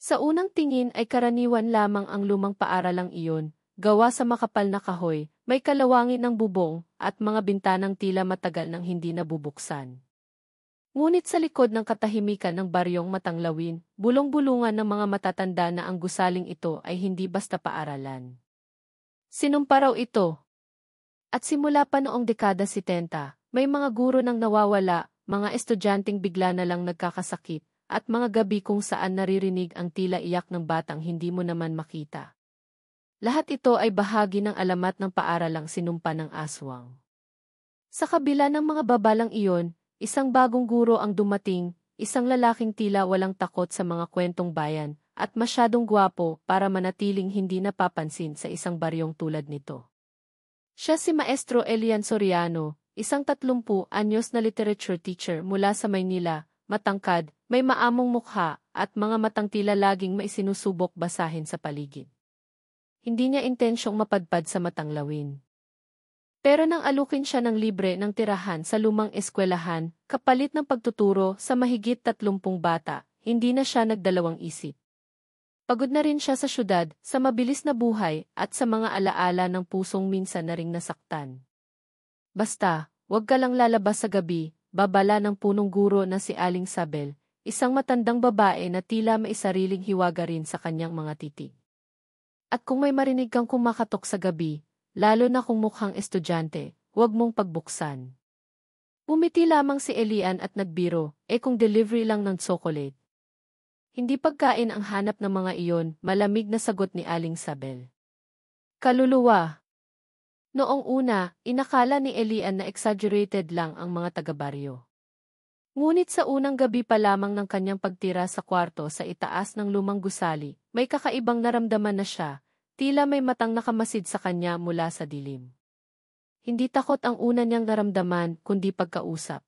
Sa unang tingin ay karaniwan lamang ang lumang paaralang iyon, gawa sa makapal na kahoy, may kalawangin ng bubong, at mga bintanang tila matagal nang hindi nabubuksan. Ngunit sa likod ng katahimikan ng baryong Matanglawin, bulong-bulungan ng mga matatanda na ang gusaling ito ay hindi basta paaralan. Sinumpa raw ito. At simula pa noong dekada 70, may mga guro nang nawawala, mga estudyanteng bigla na lang nagkakasakit, at mga gabi kung saan naririnig ang tila iyak ng batang hindi mo naman makita. Lahat ito ay bahagi ng alamat ng paaralang sinumpa ng aswang. Sa kabila ng mga babalang iyon, isang bagong guro ang dumating, isang lalaking tila walang takot sa mga kwentong bayan, at masyadong gwapo para manatiling hindi napapansin sa isang baryong tulad nito. Siya si Maestro Elian Soriano, isang 30 anyos na literature teacher mula sa Maynila, matangkad, may maamong mukha, at mga matang tila laging may sinusubok basahin sa paligid. Hindi niya intensyong mapadpad sa Matanglawin. Pero nang alukin siya ng libre ng tirahan sa lumang eskwelahan, kapalit ng pagtuturo sa mahigit 30 bata, hindi na siya nagdalawang isip. Pagod na rin siya sa syudad, sa mabilis na buhay, at sa mga alaala ng pusong minsan na ring nasaktan. Basta, huwag ka lang lalabas sa gabi, babala ng punong guro na si Aling Sabel, isang matandang babae na tila may sariling hiwaga rin sa kanyang mga titig. At kung may marinig kang kumakatok sa gabi, lalo na kung mukhang estudyante, huwag mong pagbuksan. Bumiti lamang si Elian at nagbiro, kung delivery lang ng tsokolate. Hindi pagkain ang hanap ng mga iyon, malamig na sagot ni Aling Sabel. Kaluluwa. Noong una, inakala ni Elian na exaggerated lang ang mga taga-baryo. Ngunit sa unang gabi pa lamang ng kanyang pagtira sa kwarto sa itaas ng lumang gusali, may kakaibang naramdaman na siya, tila may matang nakamasid sa kanya mula sa dilim. Hindi takot ang una niyang naramdaman, kundi pagkausap.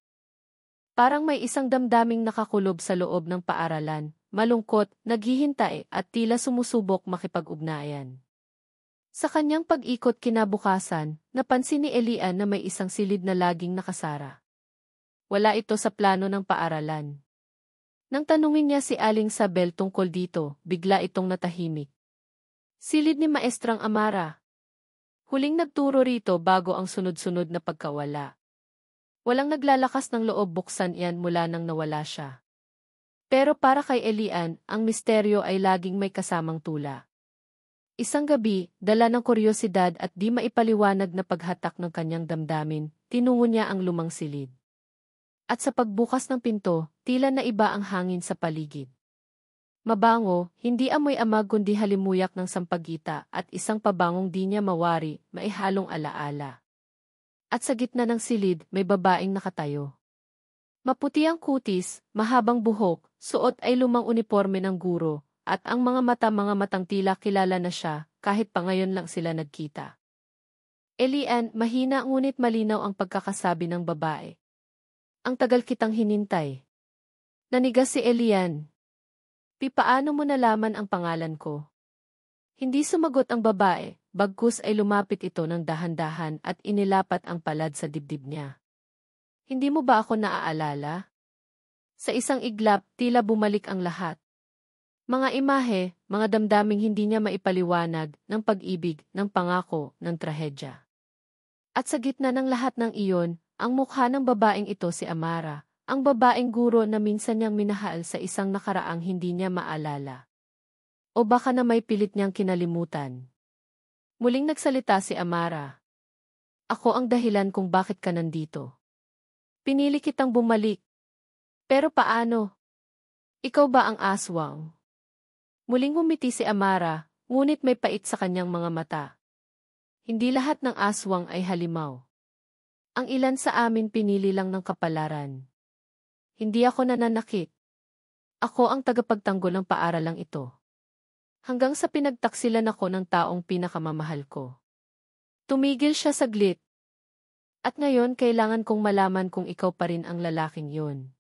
Parang may isang damdaming nakakulob sa loob ng paaralan, malungkot, naghihintay at tila sumusubok makipag-ugnayan. Sa kanyang pag-ikot kinabukasan, napansin ni Elian na may isang silid na laging nakasara. Wala ito sa plano ng paaralan. Nang tanungin niya si Aling Sabel tungkol dito, bigla itong natahimik. Silid ni Maestrang Amara. Huling nagturo rito bago ang sunod-sunod na pagkawala. Walang naglalakas ng loob buksan iyan mula nang nawala siya. Pero para kay Elian, ang misteryo ay laging may kasamang tula. Isang gabi, dala ng kuryosidad at di maipaliwanag na paghatak ng kanyang damdamin, tinungo niya ang lumang silid. At sa pagbukas ng pinto, tila na iba ang hangin sa paligid. Mabango, hindi amoy amag kundi halimuyak ng sampagita at isang pabangong di niya mawari, maihalong alaala. At sa gitna ng silid, may babaeng nakatayo. Maputi ang kutis, mahabang buhok, suot ay lumang uniforme ng guro, at ang mga matang tila kilala na siya, kahit pa ngayon lang sila nagkita. Elian, mahina ngunit malinaw ang pagkakasabi ng babae. Ang tagal kitang hinintay. Nanigas si Elian. Paano mo nalaman ang pangalan ko? Hindi sumagot ang babae, bagkus ay lumapit ito ng dahan-dahan at inilapat ang palad sa dibdib niya. Hindi mo ba ako naaalala? Sa isang iglap, tila bumalik ang lahat. Mga imahe, mga damdaming hindi niya maipaliwanag, ng pag-ibig, ng pangako, ng trahedya. At sa gitna ng lahat ng iyon, ang mukha ng babaeng ito si Amara, ang babaeng guro na minsan niyang minahal sa isang nakaraang hindi niya maalala. O baka na may pilit niyang kinalimutan. Muling nagsalita si Amara. Ako ang dahilan kung bakit ka nandito. Pinili kitang bumalik. Pero paano? Ikaw ba ang aswang? Muling humiti si Amara, ngunit may pait sa kanyang mga mata. Hindi lahat ng aswang ay halimaw. Ang ilan sa amin pinili lang ng kapalaran. Hindi ako nananakit. Ako ang tagapagtanggol ng paaralang ito. Hanggang sa pinagtaksilan ako ng taong pinakamamahal ko. Tumigil siya saglit. At ngayon kailangan kong malaman kung ikaw pa rin ang lalaking yun.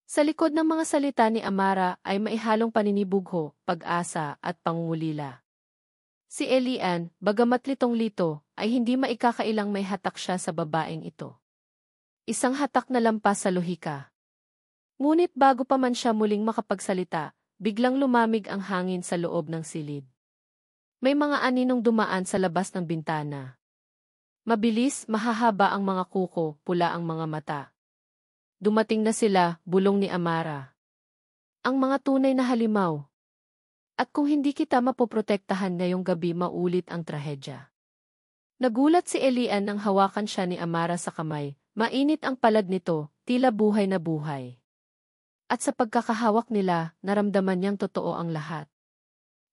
Sa likod ng mga salita ni Amara ay maihalong paninibugho, pag-asa at pangungulila. Si Elian, bagamat litong-lito, ay hindi maikakailang may hatak siya sa babaeng ito. Isang hatak na lampas sa lohika. Ngunit bago pa man siya muling makapagsalita, biglang lumamig ang hangin sa loob ng silid. May mga aninong dumaan sa labas ng bintana. Mabilis, mahahaba ang mga kuko, pula ang mga mata. Dumating na sila, bulong ni Amara. Ang mga tunay na halimaw. At kung hindi kita mapoprotektahan ngayong gabi maulit ang trahedya. Nagulat si Elian nang hawakan siya ni Amara sa kamay, mainit ang palad nito, tila buhay na buhay. At sa pagkakahawak nila, naramdaman niyang totoo ang lahat.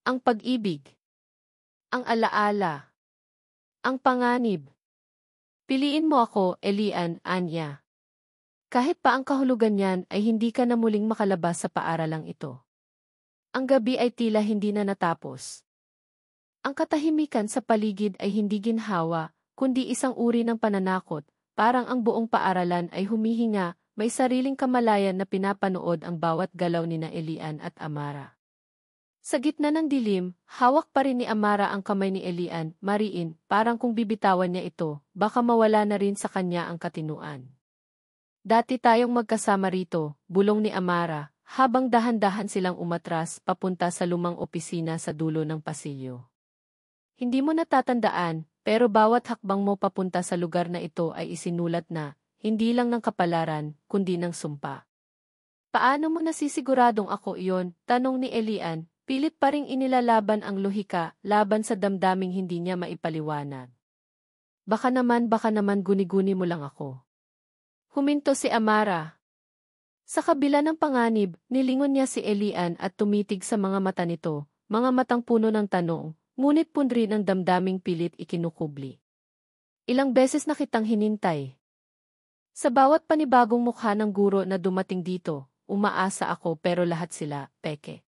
Ang pag-ibig. Ang alaala. Ang panganib. Piliin mo ako, Elian, Anya. Kahit pa ang kahulugan niyan ay hindi ka na muling makalabas sa paaralang ito. Ang gabi ay tila hindi na natapos. Ang katahimikan sa paligid ay hindi ginhawa, kundi isang uri ng pananakot, parang ang buong paaralan ay humihinga, may sariling kamalayan na pinapanood ang bawat galaw ni na Elian at Amara. Sa gitna ng dilim, hawak pa rin ni Amara ang kamay ni Elian, mariin, parang kung bibitawan niya ito, baka mawala na rin sa kanya ang katinuan. Dati tayong magkasama rito, bulong ni Amara, habang dahan-dahan silang umatras papunta sa lumang opisina sa dulo ng pasilyo. Hindi mo natatandaan, pero bawat hakbang mo papunta sa lugar na ito ay isinulat na, hindi lang ng kapalaran, kundi ng sumpa. Paano mo nasisiguradong ako iyon? Tanong ni Elian. Pilit pa ring inilalaban ang lohika, laban sa damdaming hindi niya maipaliwanag. Baka naman guni-guni mo lang ako. Huminto si Amara. Sa kabila ng panganib, nilingon niya si Elian at tumitig sa mga mata nito, mga matang puno ng tanong, ngunit pundri ng damdaming pilit ikinukubli. Ilang beses na kitang hinintay. Sa bawat panibagong mukha ng guro na dumating dito, umaasa ako pero lahat sila, peke.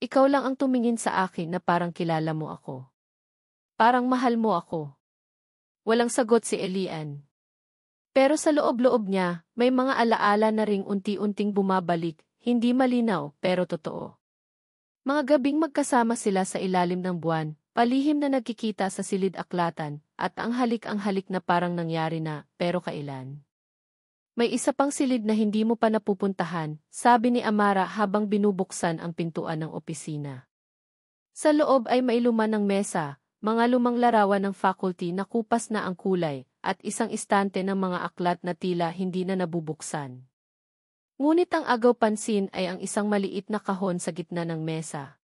Ikaw lang ang tumingin sa akin na parang kilala mo ako. Parang mahal mo ako. Walang sagot si Elian. Pero sa loob-loob niya, may mga alaala na ring unti-unting bumabalik, hindi malinaw pero totoo. Mga gabing magkasama sila sa ilalim ng buwan, palihim na nagkikita sa silid-aklatan, at ang halik na parang nangyari na, pero kailan? May isa pang silid na hindi mo pa napupuntahan, sabi ni Amara habang binubuksan ang pintuan ng opisina. Sa loob ay mailuman ng mesa, mga lumang larawan ng faculty na kupas na ang kulay, at isang istante ng mga aklat na tila hindi na nabubuksan. Ngunit ang agaw pansin ay ang isang maliit na kahon sa gitna ng mesa.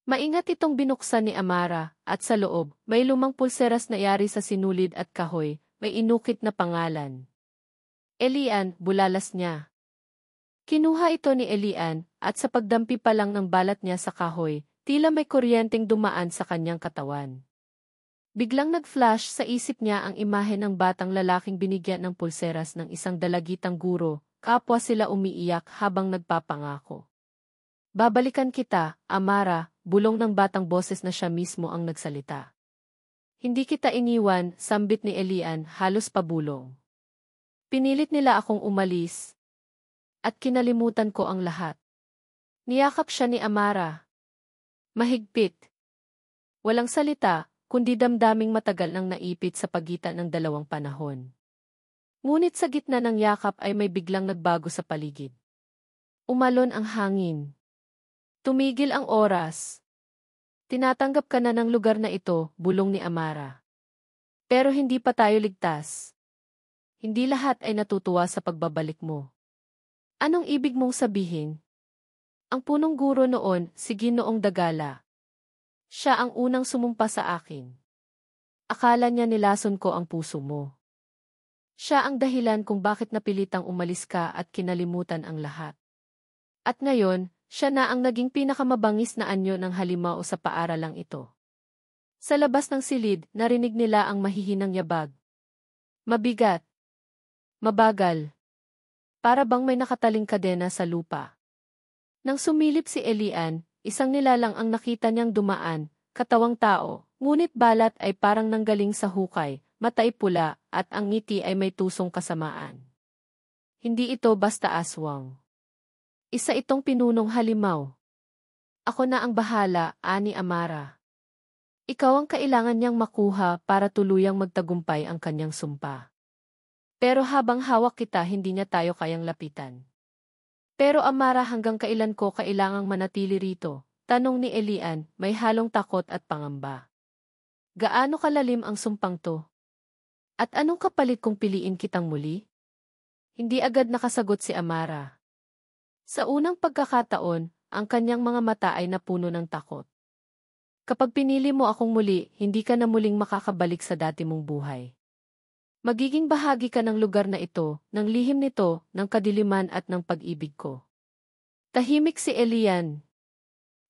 Maingat itong binuksan ni Amara, at sa loob, may lumang pulseras na yari sa sinulid at kahoy, may inukit na pangalan. Elian, bulalas niya. Kinuha ito ni Elian, at sa pagdampi pa lang ng balat niya sa kahoy, tila may kuryenteng dumaan sa kanyang katawan. Biglang nag-flash sa isip niya ang imahe ng batang lalaking binigyan ng pulseras ng isang dalagitang guro, kapwa sila umiiyak habang nagpapangako. Babalikan kita, Amara, bulong ng batang boses na siya mismo ang nagsalita. Hindi kita iniwan, sambit ni Elian, halos pabulong. Pinilit nila akong umalis. At kinalimutan ko ang lahat. Niyakap siya ni Amara. Mahigpit. Walang salita, kundi damdaming matagal nang naipit sa pagitan ng dalawang panahon. Ngunit sa gitna ng yakap ay may biglang nagbago sa paligid. Umalon ang hangin. Tumigil ang oras. Tinatanggap ka na ng lugar na ito, bulong ni Amara. Pero hindi pa tayo ligtas. Hindi lahat ay natutuwa sa pagbabalik mo. Anong ibig mong sabihin? Ang punong guro noon, si Ginoong Dagala. Siya ang unang sumumpa sa akin. Akala niya nilason ko ang puso mo. Siya ang dahilan kung bakit napilitang umalis ka at kinalimutan ang lahat. At ngayon, siya na ang naging pinakamabangis na anyo ng halimaw sa paaralang ito. Sa labas ng silid, narinig nila ang mahihinang yabag. Mabigat. Mabagal. Para bang may nakataling kadena sa lupa. Nang sumilip si Elian, isang nilalang ang nakita niyang dumaan, katawang tao, ngunit balat ay parang nanggaling sa hukay, mata ay pula, at ang ngiti ay may tusong kasamaan. Hindi ito basta aswang. Isa itong pinunong halimaw. Ako na ang bahala, ani Amara. Ikaw ang kailangan niyang makuha para tuluyang magtagumpay ang kanyang sumpa. Pero habang hawak kita hindi niya tayo kayang lapitan. Pero Amara, hanggang kailan ko kailangang manatili rito? Tanong ni Elian, may halong takot at pangamba. Gaano kalalim ang sumpang to? At anong kapalit kung piliin kitang muli? Hindi agad nakasagot si Amara. Sa unang pagkakataon, ang kanyang mga mata ay napuno ng takot. Kapag pinili mo akong muli, hindi ka na muling makakabalik sa dati mong buhay. Magiging bahagi ka ng lugar na ito, ng lihim nito, ng kadiliman at ng pag-ibig ko. Tahimik si Elian.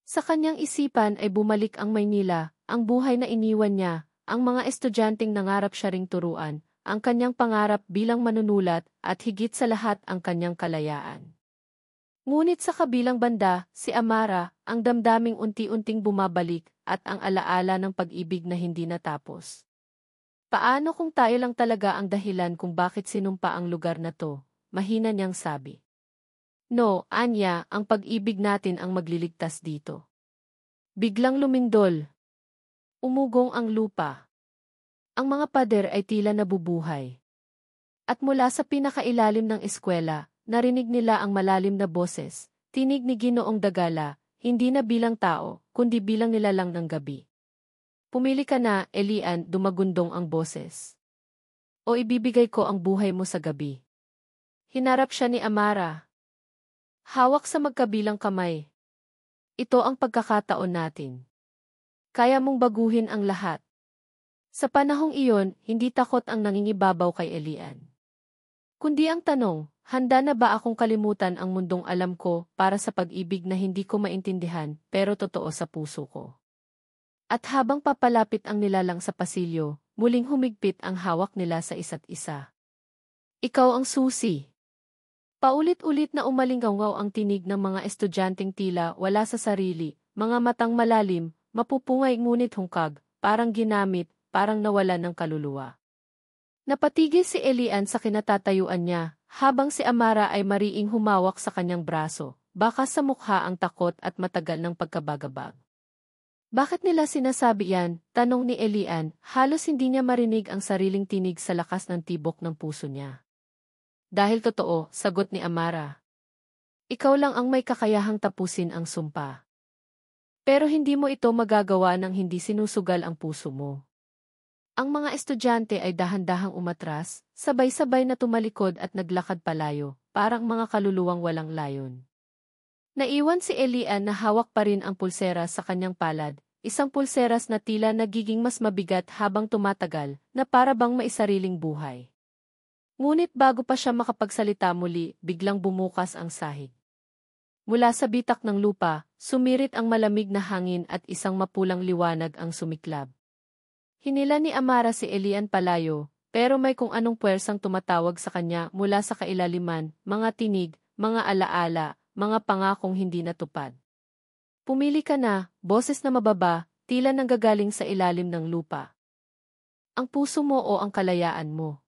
Sa kanyang isipan ay bumalik ang Maynila, ang buhay na iniwan niya, ang mga estudyanteng nangarap siya ring turuan, ang kanyang pangarap bilang manunulat, at higit sa lahat ang kanyang kalayaan. Ngunit sa kabilang banda, si Amara, ang damdaming unti-unting bumabalik, at ang alaala ng pag-ibig na hindi natapos. Paano kung tayo lang talaga ang dahilan kung bakit sinumpa ang lugar na to? Mahina niyang sabi. No, Anya, ang pag-ibig natin ang magliligtas dito. Biglang lumindol. Umugong ang lupa. Ang mga pader ay tila nabubuhay. At mula sa pinakailalim ng eskwela, narinig nila ang malalim na boses, tinig ni Ginoong Dagala, hindi na bilang tao, kundi bilang nilalang ng gabi. Pumili ka na, Elian, dumagundong ang boses. O ibibigay ko ang buhay mo sa gabi. Hinarap siya ni Amara. Hawak sa magkabilang kamay. Ito ang pagkakataon natin. Kaya mong baguhin ang lahat. Sa panahong iyon, hindi takot ang nangingibabaw kay Elian. Kundi ang tanong, handa na ba akong kalimutan ang mundong alam ko para sa pag-ibig na hindi ko maintindihan pero totoo sa puso ko? At habang papalapit ang nilalang sa pasilyo, muling humigpit ang hawak nila sa isa't isa. Ikaw ang susi. Paulit-ulit na umalingaw ang tinig ng mga estudyanteng tila wala sa sarili, mga matang malalim, mapupungay ngunit hungkag, parang ginamit, parang nawalan ng kaluluwa. Napatigil si Elian sa kinatatayuan niya, habang si Amara ay mariing humawak sa kanyang braso, baka sa mukha ang takot at matagal ng pagkabagabag. Bakit nila sinasabi yan? Tanong ni Elian, halos hindi niya marinig ang sariling tinig sa lakas ng tibok ng puso niya. Dahil totoo, sagot ni Amara. Ikaw lang ang may kakayahang tapusin ang sumpa. Pero hindi mo ito magagawa nang hindi sinusugal ang puso mo. Ang mga estudyante ay dahan-dahang umatras, sabay-sabay na tumalikod at naglakad palayo, parang mga kaluluwang walang layon. Naiwan si Elian na hawak pa rin ang pulseras sa kanyang palad, isang pulseras na tila nagiging mas mabigat habang tumatagal, na para bang maisariling buhay. Ngunit bago pa siya makapagsalita muli, biglang bumukas ang sahig. Mula sa bitak ng lupa, sumirit ang malamig na hangin at isang mapulang liwanag ang sumiklab. Hinila ni Amara si Elian palayo, pero may kung anong puwersang tumatawag sa kanya mula sa kailaliman, mga tinig, mga alaala, mga pangakong hindi natupad. Pumili ka na, boses na mababa, tila nanggagaling sa ilalim ng lupa. Ang puso mo o ang kalayaan mo?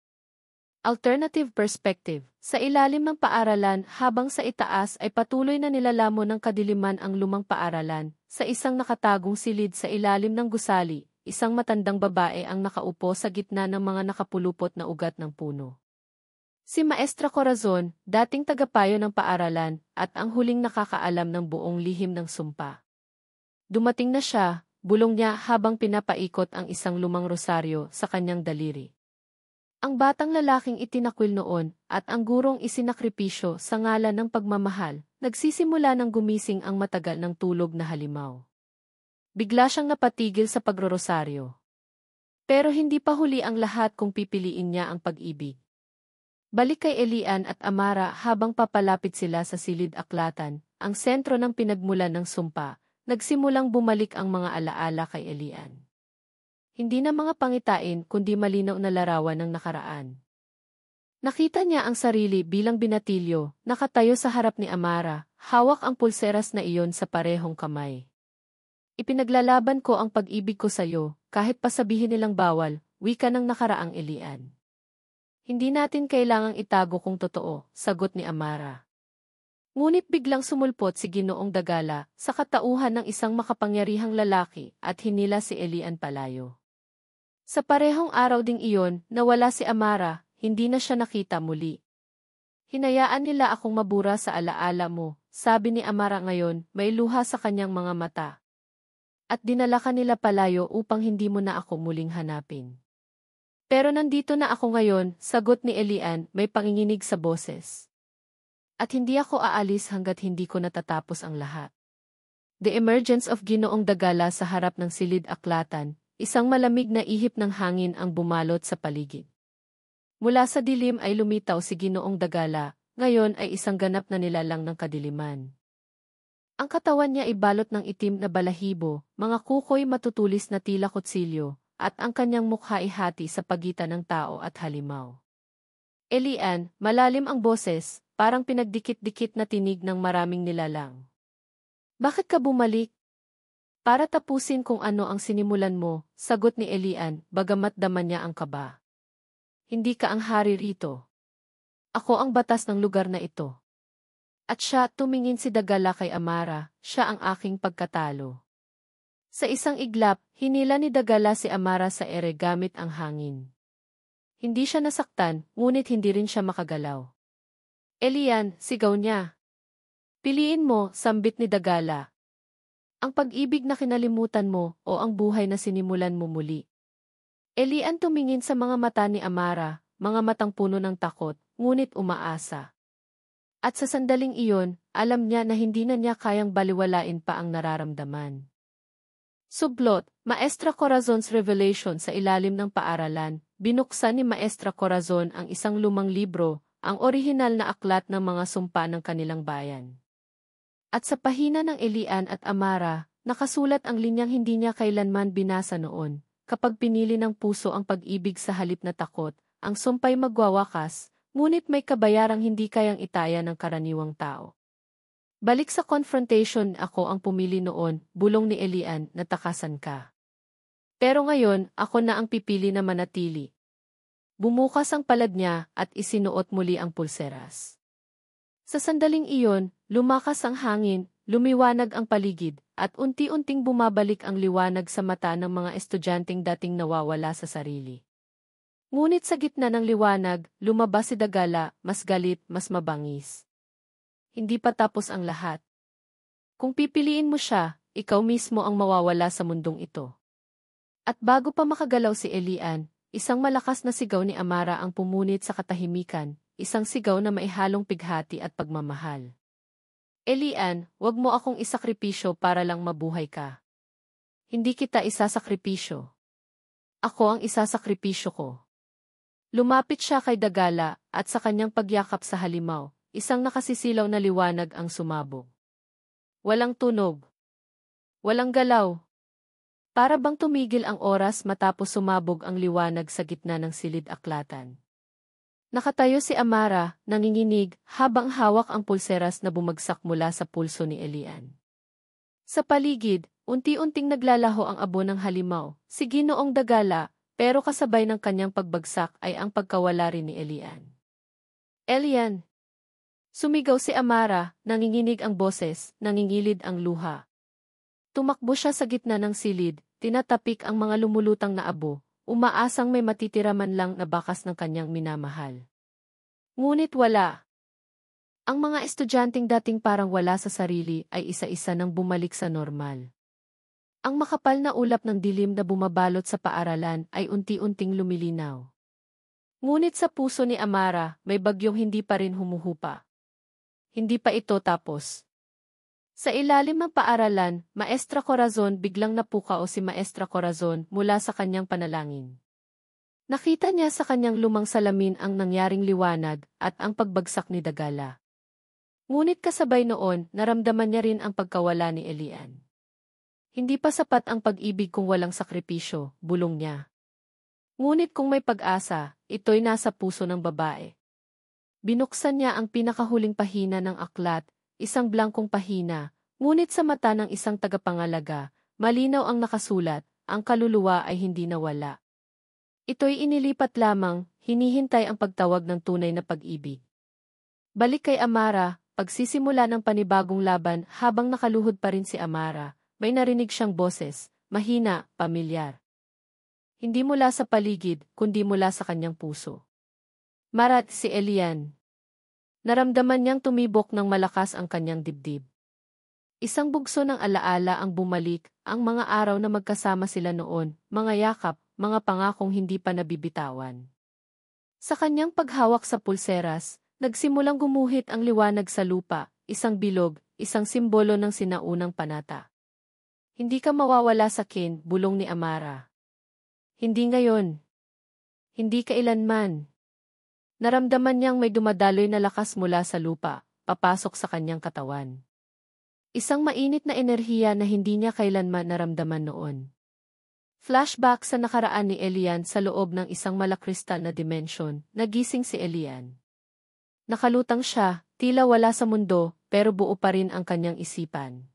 Alternative perspective. Sa ilalim ng paaralan habang sa itaas ay patuloy na nilalamon ng kadiliman ang lumang paaralan, sa isang nakatagong silid sa ilalim ng gusali, isang matandang babae ang nakaupo sa gitna ng mga nakapulupot na ugat ng puno. Si Maestra Corazon, dating tagapayo ng paaralan, at ang huling nakakaalam ng buong lihim ng sumpa. Dumating na siya, bulong niya habang pinapaikot ang isang lumang rosaryo sa kanyang daliri. Ang batang lalaking itinakwil noon, at ang gurong isinakripisyo sa ngalan ng pagmamahal, nagsisimula ng gumising ang matagal ng tulog na halimaw. Bigla siyang napatigil sa pagrorosaryo. Pero hindi pa huli ang lahat kung pipiliin niya ang pag-ibig. Balik kay Elian at Amara habang papalapit sila sa silid-aklatan, ang sentro ng pinagmulan ng sumpa, nagsimulang bumalik ang mga alaala kay Elian. Hindi na mga pangitain kundi malinaw na larawan ng nakaraan. Nakita niya ang sarili bilang binatilyo, nakatayo sa harap ni Amara, hawak ang pulseras na iyon sa parehong kamay. Ipinaglalaban ko ang pag-ibig ko sa'yo, kahit pa sabihin nilang bawal, wika ng nakaraang Elian. Hindi natin kailangang itago kung totoo, sagot ni Amara. Ngunit biglang sumulpot si Ginoong Dagala sa katauhan ng isang makapangyarihang lalaki at hinila si Elian palayo. Sa parehong araw ding iyon, nawala si Amara, hindi na siya nakita muli. Hinayaan nila akong mabura sa alaala mo, sabi ni Amara ngayon, may luha sa kanyang mga mata. At dinala ka nila palayo upang hindi mo na ako muling hanapin. Pero nandito na ako ngayon, sagot ni Elian, may panginginig sa boses. At hindi ako aalis hanggat hindi ko natatapos ang lahat. The emergence of Ginoong Dagala sa harap ng silid-aklatan, isang malamig na ihip ng hangin ang bumalot sa paligid. Mula sa dilim ay lumitaw si Ginoong Dagala, ngayon ay isang ganap na nilalang ng kadiliman. Ang katawan niya ay balot ng itim na balahibo, mga kukoy matutulis na tila kutsilyo, at ang kanyang mukha ay hati sa pagitan ng tao at halimaw. Elian, malalim ang boses, parang pinagdikit-dikit na tinig ng maraming nilalang. Bakit ka bumalik? Para tapusin kung ano ang sinimulan mo, sagot ni Elian, bagamat daman niya ang kaba. Hindi ka ang hari rito. Ako ang batas ng lugar na ito. At siya, tumingin si Dagala kay Amara, siya ang aking pagkatalo. Sa isang iglap, hinila ni Dagala si Amara sa ere gamit ang hangin. Hindi siya nasaktan, ngunit hindi rin siya makagalaw. Elian, sigaw niya. Piliin mo, sambit ni Dagala. Ang pag-ibig na kinalimutan mo o ang buhay na sinimulan mo muli. Elian tumingin sa mga mata ni Amara, mga matang puno ng takot, ngunit umaasa. At sa sandaling iyon, alam niya na hindi na niya kayang baliwalain pa ang nararamdaman. Sublot, Maestra Corazon's Revelation sa ilalim ng paaralan, binuksan ni Maestra Corazon ang isang lumang libro, ang orihinal na aklat ng mga sumpa ng kanilang bayan. At sa pahina ng Elian at Amara, nakasulat ang linyang hindi niya kailanman binasa noon, kapag pinili ng puso ang pag-ibig sa halip na takot, ang sumpay magwawakas, ngunit may kabayarang hindi kayang itaya ng karaniwang tao. Balik sa confrontation, ako ang pumili noon, bulong ni Elian, natakasan ka. Pero ngayon, ako na ang pipili na manatili. Bumukas ang palad niya at isinuot muli ang pulseras. Sa sandaling iyon, lumakas ang hangin, lumiwanag ang paligid, at unti-unting bumabalik ang liwanag sa mata ng mga estudyanteng dating nawawala sa sarili. Ngunit sa gitna ng liwanag, lumabas si Dagala, mas galit, mas mabangis. Hindi pa tapos ang lahat. Kung pipiliin mo siya, ikaw mismo ang mawawala sa mundong ito. At bago pa makagalaw si Elian, isang malakas na sigaw ni Amara ang pumunit sa katahimikan, isang sigaw na maihalong pighati at pagmamahal. Elian, wag mo akong isakripisyo para lang mabuhay ka. Hindi kita isasakripisyo. Ako ang isasakripisyo ko. Lumapit siya kay Dagala, at sa kanyang pagyakap sa halimaw, isang nakasisilaw na liwanag ang sumabog. Walang tunog. Walang galaw. Para bang tumigil ang oras matapos sumabog ang liwanag sa gitna ng silid-aklatan. Nakatayo si Amara, nanginginig, habang hawak ang pulseras na bumagsak mula sa pulso ni Elian. Sa paligid, unti-unting naglalaho ang abo ng halimaw, si Ginoong Dagala, pero kasabay ng kanyang pagbagsak ay ang pagkawala rin ni Elian. Elian! Sumigaw si Amara, nanginginig ang boses, nangingilid ang luha. Tumakbo siya sa gitna ng silid, tinatapik ang mga lumulutang na abo, umaasang may matitira man lang na bakas ng kanyang minamahal. Ngunit wala. Ang mga estudyanteng dating parang wala sa sarili ay isa-isa nang bumalik sa normal. Ang makapal na ulap ng dilim na bumabalot sa paaralan ay unti-unting lumilinaw. Ngunit sa puso ni Amara, may bagyong hindi pa rin humuhupa. Hindi pa ito tapos. Sa ilalim ng paaralan, Maestra Corazon biglang napukao si Maestra Corazon mula sa kanyang panalangin. Nakita niya sa kanyang lumang salamin ang nangyaring liwanag at ang pagbagsak ni Dagala. Ngunit kasabay noon, naramdaman niya rin ang pagkawala ni Elian. Hindi pa sapat ang pag-ibig kung walang sakripisyo, bulong niya. Ngunit kung may pag-asa, ito'y nasa puso ng babae. Binuksan niya ang pinakahuling pahina ng aklat, isang blankong pahina, ngunit sa mata ng isang tagapangalaga, malinaw ang nakasulat, ang kaluluwa ay hindi nawala. Ito'y inilipat lamang, hinihintay ang pagtawag ng tunay na pag-ibig. Balik kay Amara, pagsisimula ng panibagong laban habang nakaluhod pa rin si Amara, may narinig siyang boses, mahina, pamilyar. Hindi mula sa paligid, kundi mula sa kanyang puso. Marat si Elian. Naramdaman niyang tumibok ng malakas ang kanyang dibdib. Isang bugso ng alaala ang bumalik, ang mga araw na magkasama sila noon, mga yakap, mga pangakong hindi pa nabibitawan. Sa kanyang paghawak sa pulseras, nagsimulang gumuhit ang liwanag sa lupa, isang bilog, isang simbolo ng sinaunang panata. Hindi ka mawawala sa akin, bulong ni Amara. Hindi ngayon. Hindi kailanman. Naramdaman niyang may dumadaloy na lakas mula sa lupa, papasok sa kanyang katawan. Isang mainit na enerhiya na hindi niya kailanman naramdaman noon. Flashback sa nakaraan ni Elian sa loob ng isang malakristal na dimensyon, nagising si Elian. Nakalutang siya, tila wala sa mundo, pero buo pa rin ang kanyang isipan.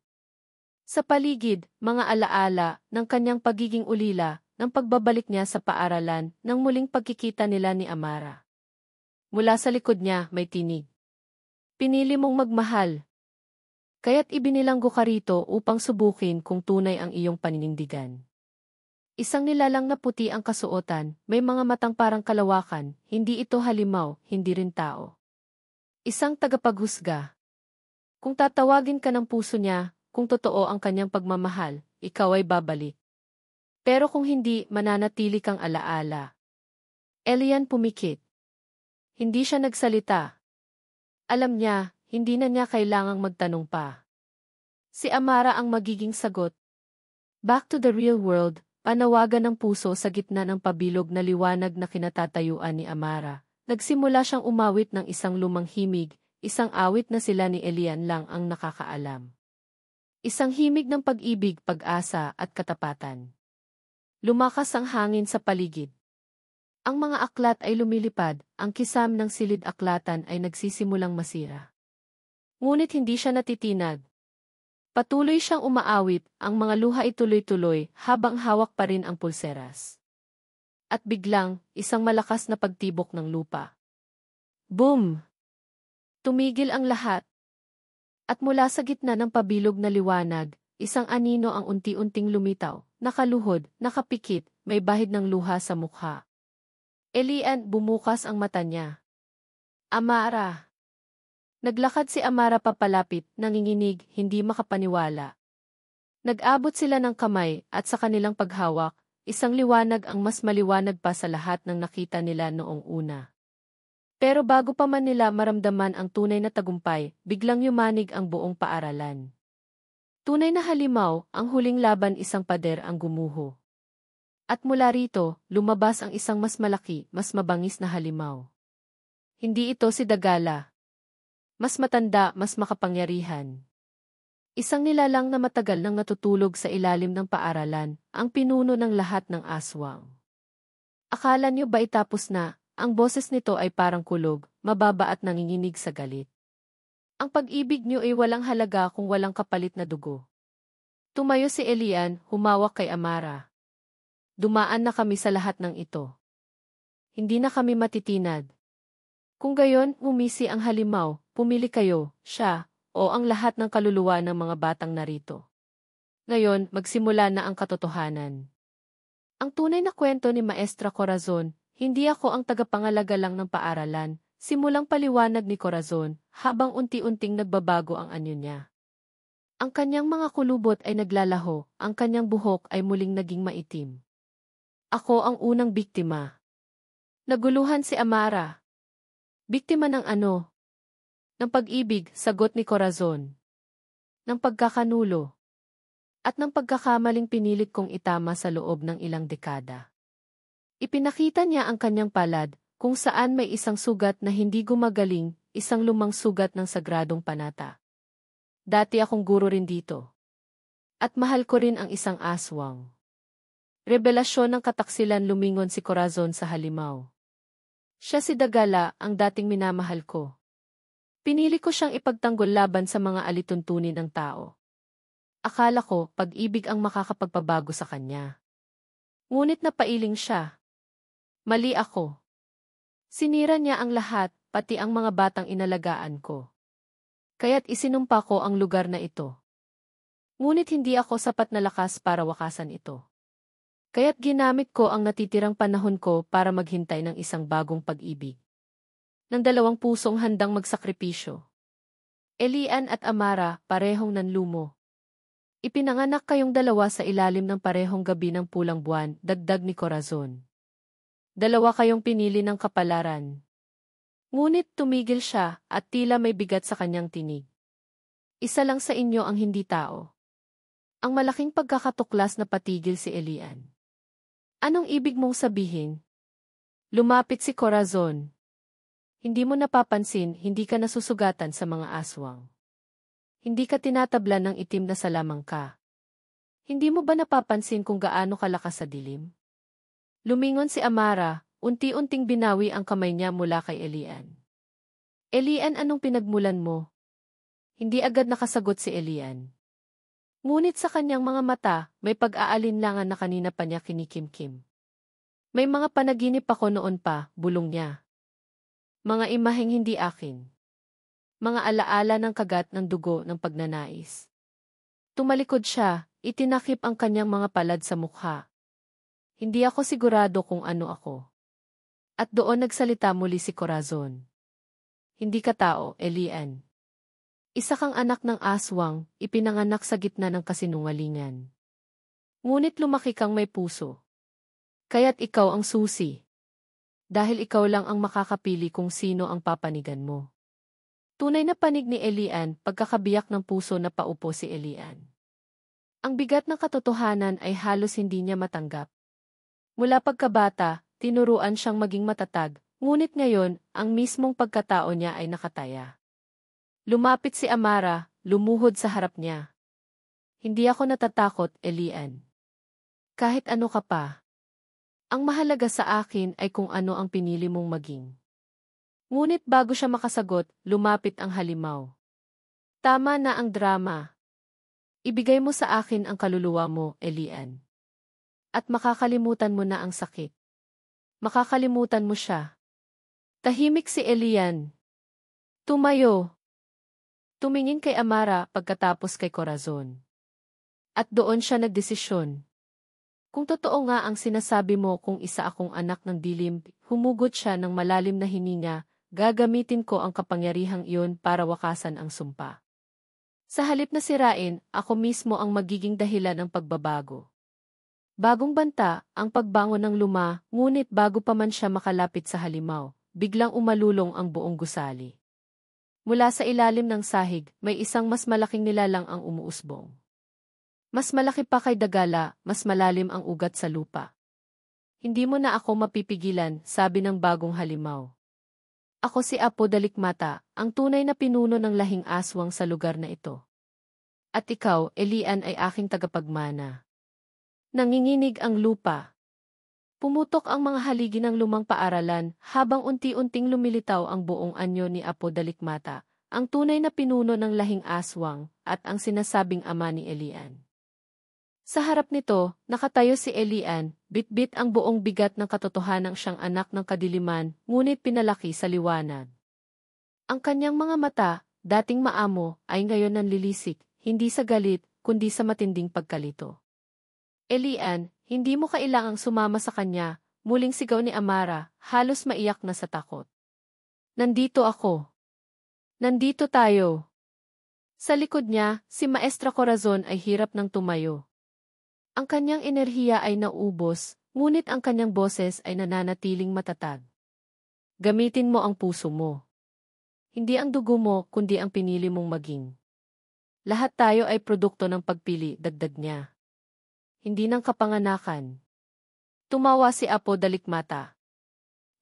Sa paligid, mga alaala ng kanyang pagiging ulila, ng pagbabalik niya sa paaralan, ng muling pagkikita nila ni Amara. Mula sa likod niya, may tinig. Pinili mong magmahal. Kaya't ibinilanggo ka rito upang subukin kung tunay ang iyong paninindigan. Isang nilalang na puti ang kasuotan, may mga matang parang kalawakan, hindi ito halimaw, hindi rin tao. Isang tagapaghusga. Kung tatawagin ka ng puso niya, kung totoo ang kanyang pagmamahal, ikaw ay babalik. Pero kung hindi, mananatili kang alaala. Elian pumikit. Hindi siya nagsalita. Alam niya, hindi na niya kailangang magtanong pa. Si Amara ang magiging sagot. Back to the real world, panawagan ng puso sa gitna ng pabilog na liwanag na kinatatayuan ni Amara. Nagsimula siyang umawit ng isang lumang himig, isang awit na sila ni Elian lang ang nakakaalam. Isang himig ng pag-ibig, pag-asa at katapatan. Lumakas ang hangin sa paligid. Ang mga aklat ay lumilipad, ang kisam ng silid-aklatan ay nagsisimulang masira. Ngunit hindi siya natitinag. Patuloy siyang umaawit, ang mga luha ay tuloy-tuloy habang hawak pa rin ang pulseras. At biglang, isang malakas na pagtibok ng lupa. Boom! Tumigil ang lahat. At mula sa gitna ng pabilog na liwanag, isang anino ang unti-unting lumitaw, nakaluhod, nakapikit, may bahid ng luha sa mukha. Elian, bumukas ang mata niya. Amara. Naglakad si Amara papalapit, nanginginig, hindi makapaniwala. Nag-abot sila ng kamay at sa kanilang paghawak, isang liwanag ang mas maliwanag pa sa lahat ng nakita nila noong una. Pero bago pa man nila maramdaman ang tunay na tagumpay, biglang yumanig ang buong paaralan. Tunay na halimaw, ang huling laban isang pader ang gumuho. At mula rito, lumabas ang isang mas malaki, mas mabangis na halimaw. Hindi ito si Dagala. Mas matanda, mas makapangyarihan. Isang nilalang na matagal nang natutulog sa ilalim ng paaralan, ang pinuno ng lahat ng aswang. Akala niyo ba itapos na? Ang boses nito ay parang kulog, mababa at nanginginig sa galit. Ang pag-ibig niyo ay walang halaga kung walang kapalit na dugo. Tumayo si Elian, humawak kay Amara. Dumaan na kami sa lahat ng ito. Hindi na kami matitinag. Kung gayon, umisi ang halimaw, pumili kayo, siya, o ang lahat ng kaluluwa ng mga batang narito. Ngayon, magsimula na ang katotohanan. Ang tunay na kwento ni Maestra Corazon, hindi ako ang tagapangalaga lang ng paaralan, simulang paliwanag ni Corazon, habang unti-unting nagbabago ang anyo niya. Ang kanyang mga kulubot ay naglalaho, ang kanyang buhok ay muling naging maitim. Ako ang unang biktima. Naguluhan si Amara. Biktima ng ano? Ng pag-ibig, sagot ni Corazon. Ng pagkakanulo. At ng pagkakamaling pinilit kong itama sa loob ng ilang dekada. Ipinakita niya ang kanyang palad, kung saan may isang sugat na hindi gumagaling, isang lumang sugat ng sagradong panata. Dati akong guro rin dito. At mahal ko rin ang isang aswang. Revelasyon ng kataksilan lumingon si Corazon sa halimaw. Siya si Dagala, ang dating minamahal ko. Pinili ko siyang ipagtanggol laban sa mga alituntunin ng tao. Akala ko, pag-ibig ang makakapagpabago sa kanya. Ngunit napailing siya. Mali ako. Sinira niya ang lahat, pati ang mga batang inalagaan ko. Kaya't isinumpa ko ang lugar na ito. Ngunit hindi ako sapat na lakas para wakasan ito. Kaya't ginamit ko ang natitirang panahon ko para maghintay ng isang bagong pag-ibig. ng dalawang pusong handang magsakripisyo. Elian at Amara, parehong nanlumo. Ipinanganak kayong dalawa sa ilalim ng parehong gabi ng pulang buwan, dagdag ni Corazon. Dalawa kayong pinili ng kapalaran. Ngunit tumigil siya at tila may bigat sa kanyang tinig. Isa lang sa inyo ang hindi tao. Ang malaking pagkakatuklas na patigil si Elian. Anong ibig mong sabihin? Lumapit si Corazon. Hindi mo napapansin, hindi ka nasusugatan sa mga aswang. Hindi ka tinatablan ng itim na salamang ka. Hindi mo ba napapansin kung gaano kalakas sa dilim? Lumingon si Amara, unti-unting binawi ang kamay niya mula kay Elian. Elian, anong pinagmulan mo? Hindi agad nakasagot si Elian. Ngunit sa kanyang mga mata, may pag-aalinlangan na kanina pa niya kinikimkim. May mga panaginip ako noon pa, bulong niya. Mga imaheng hindi akin. Mga alaala ng kagat ng dugo ng pagnanais. Tumalikod siya, itinakip ang kanyang mga palad sa mukha. Hindi ako sigurado kung ano ako. At doon nagsalita muli si Corazon. Hindi ka tao, Elian. Isa kang anak ng aswang, ipinanganak sa gitna ng kasinungalingan. Ngunit lumaki kang may puso. Kaya't ikaw ang susi. Dahil ikaw lang ang makakapili kung sino ang papanigan mo. Tunay na panig ni Elian, pagkakabiyak ng puso na paupo si Elian. Ang bigat ng katotohanan ay halos hindi niya matanggap. Mula pagkabata, tinuruan siyang maging matatag, ngunit ngayon, ang mismong pagkatao niya ay nakataya. Lumapit si Amara, lumuhod sa harap niya. Hindi ako natatakot, Elian. Kahit ano ka pa. Ang mahalaga sa akin ay kung ano ang pinili mong maging. Ngunit bago siya makasagot, lumapit ang halimaw. Tama na ang drama. Ibigay mo sa akin ang kaluluwa mo, Elian. At makakalimutan mo na ang sakit. Makakalimutan mo siya. Tahimik si Elian. Tumayo. Tumingin kay Amara pagkatapos kay Corazon. At doon siya nagdesisyon. Kung totoo nga ang sinasabi mo kung isa akong anak ng dilim, humugot siya ng malalim na hininga, gagamitin ko ang kapangyarihang iyon para wakasan ang sumpa. Sa halip na sirain, ako mismo ang magiging dahilan ng pagbabago. Bagong banta, ang pagbangon ng luma, ngunit bago pa man siya makalapit sa halimaw, biglang umalulong ang buong gusali. Mula sa ilalim ng sahig, may isang mas malaking nilalang ang umuusbong. Mas malaki pa kay Dagala, mas malalim ang ugat sa lupa. Hindi mo na ako mapipigilan, sabi ng bagong halimaw. Ako si Apo Dalikmata, ang tunay na pinuno ng lahing aswang sa lugar na ito. At ikaw, Elian, ay aking tagapagmana. Nanginginig ang lupa. Pumutok ang mga haligi ng lumang paaralan habang unti-unting lumilitaw ang buong anyo ni Apo Dalikmata, ang tunay na pinuno ng lahing aswang at ang sinasabing ama ni Elian. Sa harap nito, nakatayo si Elian, bitbit ang buong bigat ng katotohanang siyang anak ng kadiliman, ngunit pinalaki sa liwanag. Ang kanyang mga mata, dating maamo, ay ngayon nanlilisik, hindi sa galit, kundi sa matinding pagkalito. Elian, hindi mo kailangang sumama sa kanya, muling sigaw ni Amara, halos maiyak na sa takot. Nandito ako. Nandito tayo. Sa likod niya, si Maestra Corazon ay hirap ng tumayo. Ang kanyang enerhiya ay naubos, ngunit ang kanyang boses ay nananatiling matatag. Gamitin mo ang puso mo. Hindi ang dugo mo, kundi ang pinili mong maging. Lahat tayo ay produkto ng pagpili, dagdag niya. Hindi ng kapanganakan. Tumawa si Apo Dalikmata.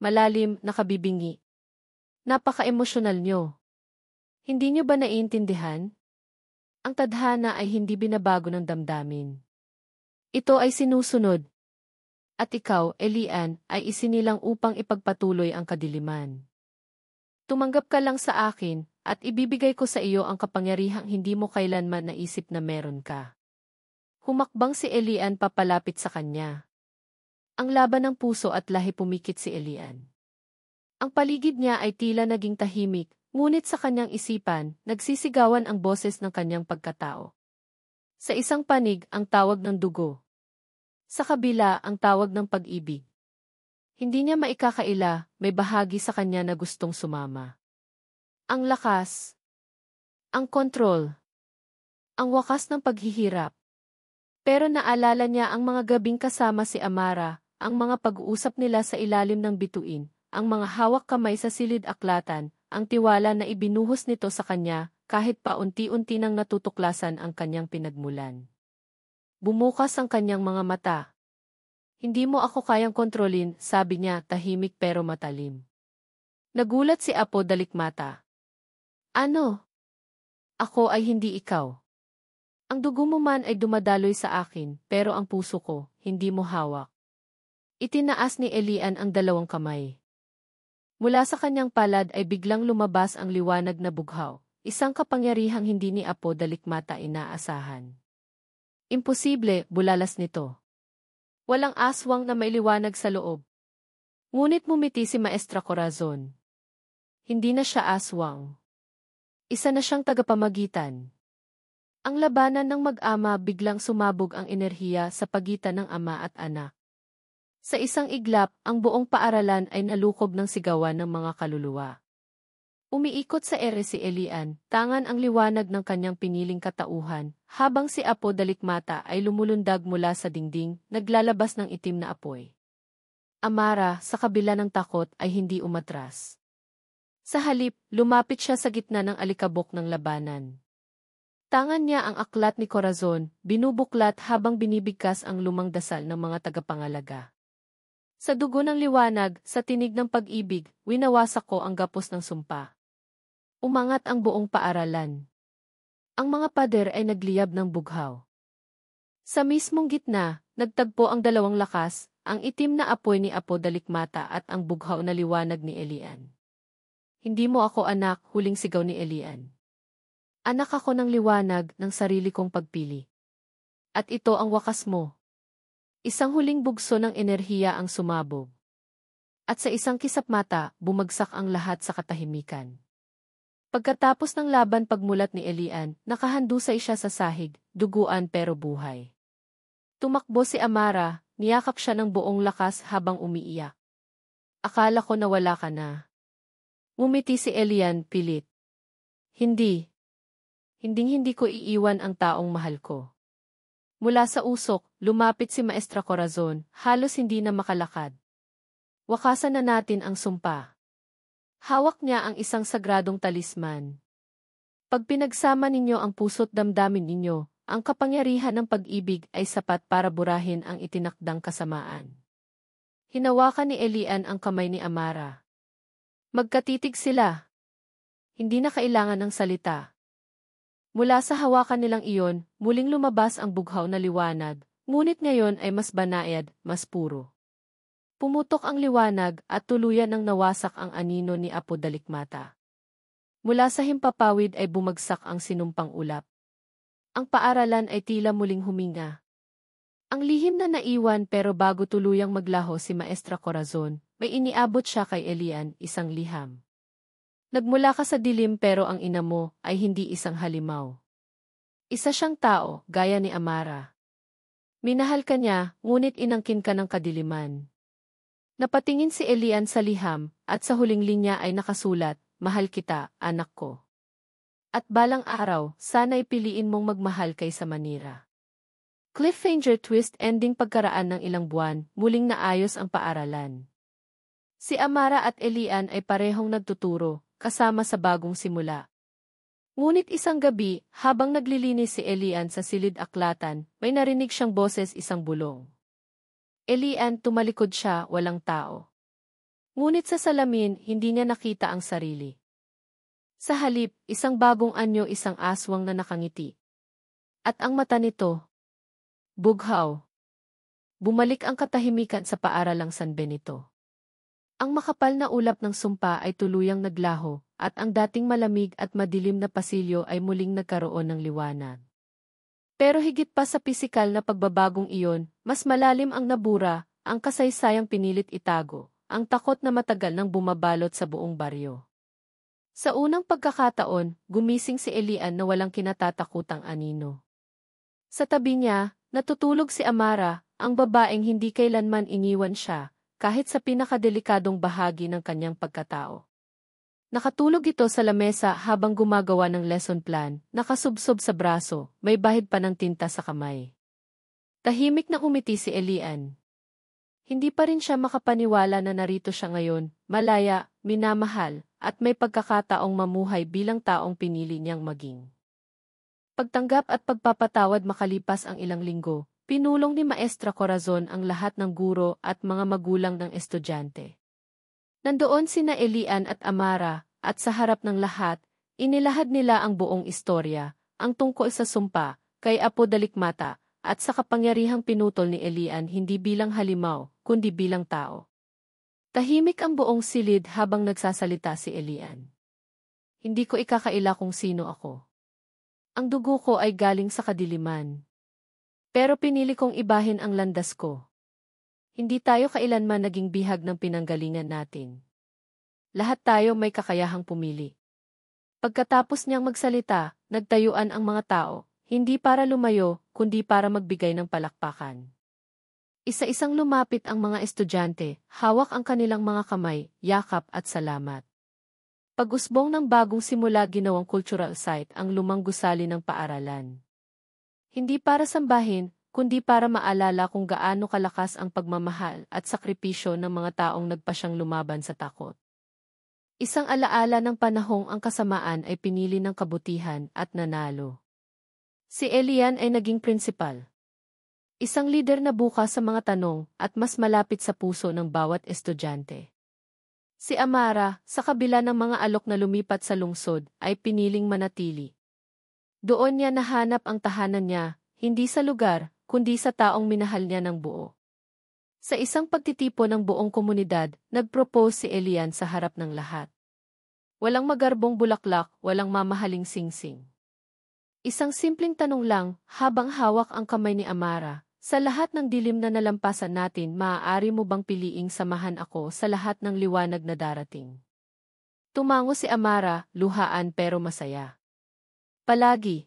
Malalim, nakabibingi. Napaka-emosyonal nyo. Hindi nyo ba naiintindihan? Ang tadhana ay hindi binabago ng damdamin. Ito ay sinusunod. At ikaw, Elian, ay isinilang upang ipagpatuloy ang kadiliman. Tumanggap ka lang sa akin, at ibibigay ko sa iyo ang kapangyarihang hindi mo kailanman naisip na meron ka. Humakbang si Elian papalapit sa kanya. Ang laban ng puso at lahi pumikit si Elian. Ang paligid niya ay tila naging tahimik, ngunit sa kanyang isipan, nagsisigawan ang boses ng kanyang pagkatao. Sa isang panig, ang tawag ng dugo. Sa kabila, ang tawag ng pag-ibig. Hindi niya maikakaila, may bahagi sa kanya na gustong sumama. Ang lakas. Ang kontrol. Ang wakas ng paghihirap. Pero naalala niya ang mga gabing kasama si Amara, ang mga pag-uusap nila sa ilalim ng bituin, ang mga hawak kamay sa silid-aklatan, ang tiwala na ibinuhos nito sa kanya, kahit paunti-unti nang natutuklasan ang kanyang pinagmulan. Bumukas ang kanyang mga mata. Hindi mo ako kayang kontrolin, sabi niya, tahimik pero matalim. Nagulat si Apo Dalikmata. Ano? Ako ay hindi ikaw. Ang dugo mo man ay dumadaloy sa akin, pero ang puso ko, hindi mo hawak. Itinaas ni Elian ang dalawang kamay. Mula sa kanyang palad ay biglang lumabas ang liwanag na bughaw, isang kapangyarihang hindi ni Apo Dalikmata inaasahan. Imposible, bulalas nito. Walang aswang na may liwanag sa loob. Ngunit mumiti si Maestra Corazon. Hindi na siya aswang. Isa na siyang tagapamagitan. Ang labanan ng mag-ama biglang sumabog ang enerhiya sa pagitan ng ama at anak. Sa isang iglap, ang buong paaralan ay nalukob ng sigawan ng mga kaluluwa. Umiikot sa ere si Elian, tangan ang liwanag ng kanyang piniling katauhan, habang si Apo Dalikmata ay lumulundag mula sa dingding, naglalabas ng itim na apoy. Amara, sa kabila ng takot, ay hindi umatras. Sa halip, lumapit siya sa gitna ng alikabok ng labanan. Tangan niya ang aklat ni Corazon, binubuklat habang binibigkas ang lumang dasal ng mga tagapangalaga. Sa dugo ng liwanag, sa tinig ng pag-ibig, winawasak ko ang gapos ng sumpa. Umangat ang buong paaralan. Ang mga pader ay nagliyab ng bughaw. Sa mismong gitna, nagtagpo ang dalawang lakas, ang itim na apoy ni Apo Dalikmata at ang bughaw na liwanag ni Elian. Hindi mo ako anak, huling sigaw ni Elian. Anak ako ng liwanag ng sarili kong pagpili. At ito ang wakas mo. Isang huling bugso ng enerhiya ang sumabog. At sa isang kisap mata, bumagsak ang lahat sa katahimikan. Pagkatapos ng laban pagmulat ni Elian, nakahandusay siya sa sahig, duguan pero buhay. Tumakbo si Amara, niyakap siya ng buong lakas habang umiiyak. Akala ko na wala ka na. Ngumiti si Elian, pilit. Hindi. Hinding-hindi ko iiwan ang taong mahal ko. Mula sa usok, lumapit si Maestra Corazon, halos hindi na makalakad. Wakasan na natin ang sumpa. Hawak niya ang isang sagradong talisman. Pag pinagsama ninyo ang puso't damdamin ninyo, ang kapangyarihan ng pag-ibig ay sapat para burahin ang itinakdang kasamaan. Hinawakan ni Elian ang kamay ni Amara. Magkatitig sila. Hindi na kailangan ng salita. Mula sa hawakan nilang iyon, muling lumabas ang bughaw na liwanag, ngunit ngayon ay mas banayad, mas puro. Pumutok ang liwanag at tuluyan ng nawasak ang anino ni Apo Dalikmata. Mula sa himpapawid ay bumagsak ang sinumpang ulap. Ang paaralan ay tila muling huminga. Ang lihim na naiwan pero bago tuluyang maglaho si Maestra Corazon, may iniabot siya kay Elian, isang liham. Nagmula ka sa dilim pero ang ina mo ay hindi isang halimaw. Isa siyang tao, gaya ni Amara. Minahal ka niya, ngunit inangkin ka ng kadiliman. Napatingin si Elian sa liham, at sa huling linya ay nakasulat, mahal kita, anak ko. At balang araw, sana'y piliin mong magmahal kaysa manira. Cliffhanger twist ending pagkaraan ng ilang buwan, muling naayos ang paaralan. Si Amara at Elian ay parehong nagtuturo, kasama sa bagong simula. Ngunit isang gabi, habang naglilinis si Elian sa silid-aklatan, may narinig siyang boses isang bulong. Elian, tumalikod siya, walang tao. Ngunit sa salamin, hindi niya nakita ang sarili. Sa halip, isang bagong anyo, isang aswang na nakangiti. At ang mata nito, bughaw. Bumalik ang katahimikan sa paaralang San Benito. Ang makapal na ulap ng sumpa ay tuluyang naglaho, at ang dating malamig at madilim na pasilyo ay muling nagkaroon ng liwanag. Pero higit pa sa pisikal na pagbabagong iyon, mas malalim ang nabura, ang kasaysayang pinilit itago, ang takot na matagal nang bumabalot sa buong baryo. Sa unang pagkakataon, gumising si Elian na walang kinatatakutang anino. Sa tabi niya, natutulog si Amara, ang babaeng hindi kailanman iniwan siya, kahit sa pinakadelikadong bahagi ng kanyang pagkatao. Nakatulog ito sa lamesa habang gumagawa ng lesson plan, nakasubsob sa braso, may bahid pa ng tinta sa kamay. Tahimik na umiti si Elian. Hindi pa rin siya makapaniwala na narito siya ngayon, malaya, minamahal, at may pagkakataong mamuhay bilang taong pinili niyang maging. Pagtanggap at pagpapatawad makalipas ang ilang linggo, pinulong ni Maestra Corazon ang lahat ng guro at mga magulang ng estudyante. Nandoon sina Elian at Amara, at sa harap ng lahat, inilahad nila ang buong istorya, ang tungkol sa sumpa, kay Apo Dalikmata, at sa kapangyarihang pinutol ni Elian hindi bilang halimaw, kundi bilang tao. Tahimik ang buong silid habang nagsasalita si Elian. Hindi ko ikakaila kung sino ako. Ang dugo ko ay galing sa kadiliman. Pero pinili kong ibahin ang landas ko. Hindi tayo kailanman naging bihag ng pinanggalingan natin. Lahat tayo may kakayahang pumili. Pagkatapos niyang magsalita, nagtayuan ang mga tao, hindi para lumayo, kundi para magbigay ng palakpakan. Isa-isang lumapit ang mga estudyante, hawak ang kanilang mga kamay, yakap at salamat. Pag-usbong ng bagong simula ginawang cultural site ang lumang gusali ng paaralan. Hindi para sambahin, kundi para maalala kung gaano kalakas ang pagmamahal at sakripisyo ng mga taong nagpasyang lumaban sa takot. Isang alaala ng panahong ang kasamaan ay pinili ng kabutihan at nanalo. Si Elian ay naging prinsipal. Isang lider na bukas sa mga tanong at mas malapit sa puso ng bawat estudyante. Si Amara, sa kabila ng mga alok na lumipat sa lungsod, ay piniling manatili. Doon niya nahanap ang tahanan niya, hindi sa lugar, kundi sa taong minahal niya ng buo. Sa isang pagtitipon ng buong komunidad, nag-propose si Elian sa harap ng lahat. Walang magarbong bulaklak, walang mamahaling singsing. Isang simpleng tanong lang, habang hawak ang kamay ni Amara, sa lahat ng dilim na nalampasan natin, maaari mo bang piliing samahan ako sa lahat ng liwanag na darating? Tumango si Amara, luhaan pero masaya. Palagi.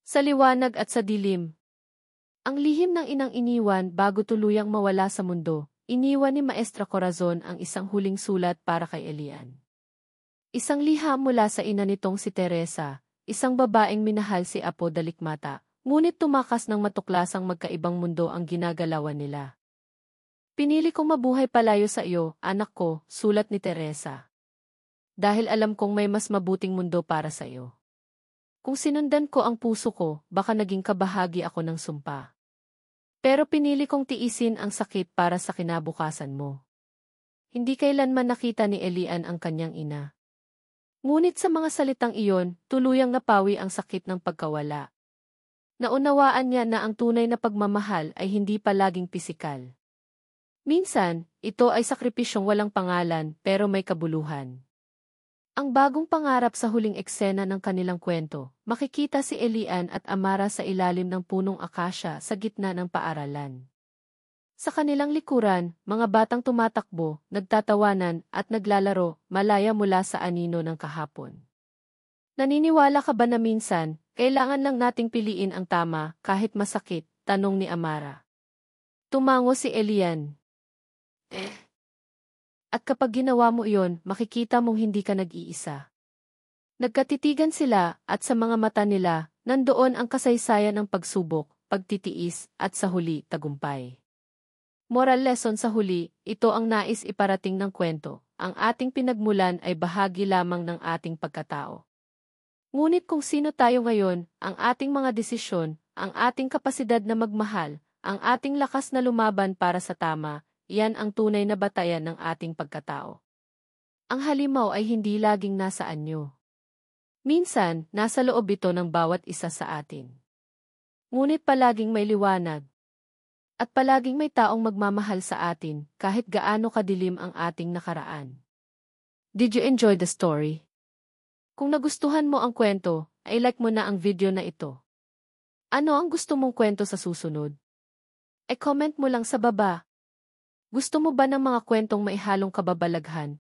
Sa liwanag at sa dilim. Ang lihim ng inang iniwan bago tuluyang mawala sa mundo, iniwan ni Maestra Corazon ang isang huling sulat para kay Elian. Isang liham mula sa ina nitong si Teresa, isang babaeng minahal si Apo Dalikmata, ngunit tumakas ng matuklasang magkaibang mundo ang ginagalawan nila. Pinili kong mabuhay palayo sa iyo, anak ko, sulat ni Teresa. Dahil alam kong may mas mabuting mundo para sa iyo. Kung sinundan ko ang puso ko, baka naging kabahagi ako ng sumpa. Pero pinili kong tiisin ang sakit para sa kinabukasan mo. Hindi kailanman nakita ni Elian ang kanyang ina. Ngunit sa mga salitang iyon, tuluyang napawi ang sakit ng pagkawala. Naunawaan niya na ang tunay na pagmamahal ay hindi palaging pisikal. Minsan, ito ay sakripisyong walang pangalan pero may kabuluhan. Ang bagong pangarap sa huling eksena ng kanilang kwento, makikita si Elian at Amara sa ilalim ng punong akasya sa gitna ng paaralan. Sa kanilang likuran, mga batang tumatakbo, nagtatawanan at naglalaro, malaya mula sa anino ng kahapon. Naniniwala ka ba na minsan, kailangan lang nating piliin ang tama kahit masakit? Tanong ni Amara. Tumango si Elian. At kapag ginawa mo iyon, makikita mong hindi ka nag-iisa. Nagkatitigan sila at sa mga mata nila, nandoon ang kasaysayan ng pagsubok, pagtitiis at sa huli tagumpay. Moral lesson sa huli, ito ang nais iparating ng kwento. Ang ating pinagmulan ay bahagi lamang ng ating pagkatao. Ngunit kung sino tayo ngayon, ang ating mga desisyon, ang ating kapasidad na magmahal, ang ating lakas na lumaban para sa tama, iyan ang tunay na batayan ng ating pagkatao. Ang halimaw ay hindi laging nasa anyo. Minsan, nasa loob ito ng bawat isa sa atin. Ngunit palaging may liwanag. At palaging may taong magmamahal sa atin, kahit gaano kadilim ang ating nakaraan. Did you enjoy the story? Kung nagustuhan mo ang kwento, ay like mo na ang video na ito. Ano ang gusto mong kwento sa susunod? Comment mo lang sa baba. Gusto mo ba ng mga kwentong maihalong kababalaghan,